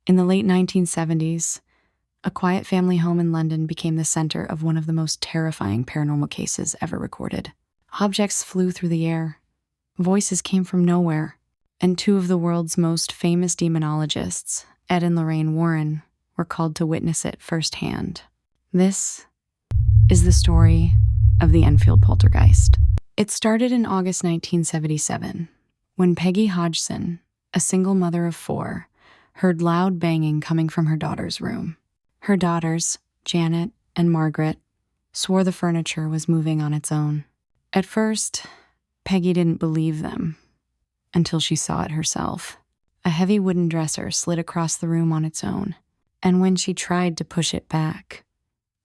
In the late 1970s, a quiet family home in London became the center of one of the most terrifying paranormal cases ever recorded. Objects flew through the air, voices came from nowhere, and two of the world's most famous demonologists, Ed and Lorraine Warren, were called to witness it firsthand. This is the story of the Enfield poltergeist. It started in August 1977, when Peggy Hodgson, a single mother of 4, heard loud banging coming from her daughter's room. Her daughters, Janet and Margaret, swore the furniture was moving on its own. At first, Peggy didn't believe them until she saw it herself. A heavy wooden dresser slid across the room on its own, and when she tried to push it back,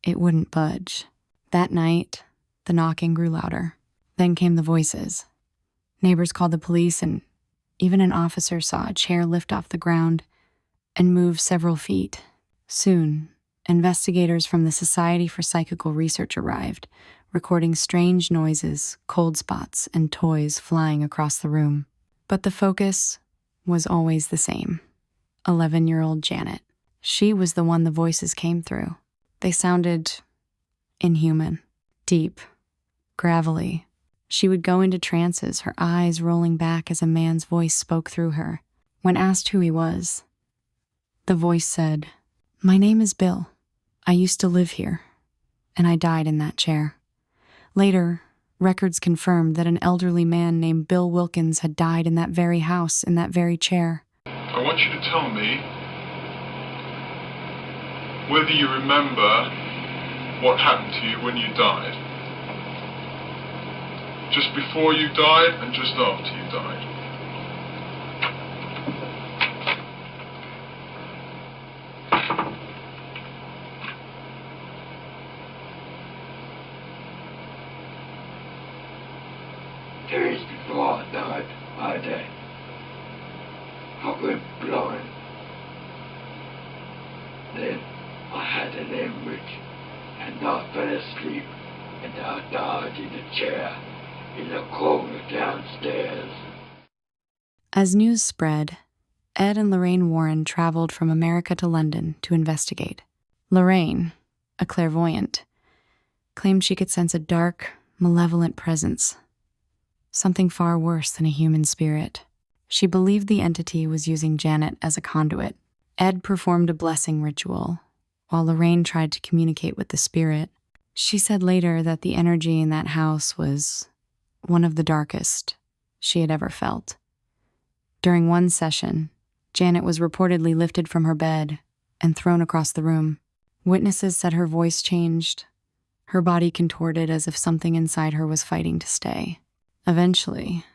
it wouldn't budge. That night, the knocking grew louder. Then came the voices. Neighbors called the police, and even an officer saw a chair lift off the ground and move several feet. Soon, investigators from the Society for Psychical Research arrived, recording strange noises, cold spots, and toys flying across the room. But the focus was always the same: 11-year-old Janet. She was the one the voices came through. They sounded inhuman, deep, gravelly. She would go into trances, her eyes rolling back as a man's voice spoke through her. When asked who he was, the voice said, "My name is Bill. I used to live here, and I died in that chair." Later, records confirmed that an elderly man named Bill Wilkins had died in that very house, in that very chair. I want you to tell me whether you remember what happened to you when you died. Just before you died and just after you died. Days before I died, I went blind. Then I had an hemorrhage, and I fell asleep, and I died in a chair in the corner downstairs. As news spread, Ed and Lorraine Warren traveled from America to London to investigate. Lorraine, a clairvoyant, claimed she could sense a dark, malevolent presence, something far worse than a human spirit. She believed the entity was using Janet as a conduit. Ed performed a blessing ritual, while Lorraine tried to communicate with the spirit. She said later that the energy in that house was one of the darkest she had ever felt. During one session, Janet was reportedly lifted from her bed and thrown across the room. Witnesses said her voice changed, her body contorted as if something inside her was fighting to stay. Eventually,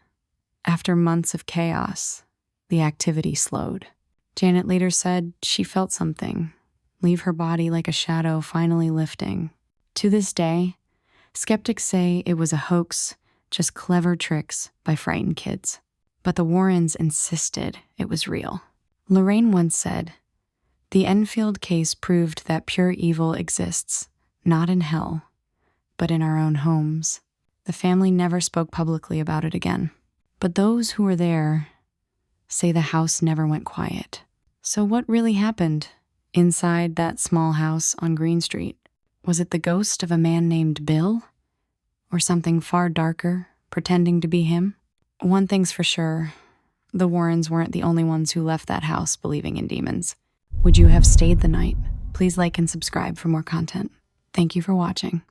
after months of chaos, the activity slowed. Janet later said she felt something leave her body like a shadow finally lifting. To this day, skeptics say it was a hoax, just clever tricks by frightened kids. But the Warrens insisted it was real. Lorraine once said, "The Enfield case proved that pure evil exists, not in hell, but in our own homes." The family never spoke publicly about it again. But those who were there say the house never went quiet. So what really happened inside that small house on Green Street? Was it the ghost of a man named Bill? Or something far darker, pretending to be him? One thing's for sure, the Warrens weren't the only ones who left that house believing in demons. Would you have stayed the night? Please like and subscribe for more content. Thank you for watching.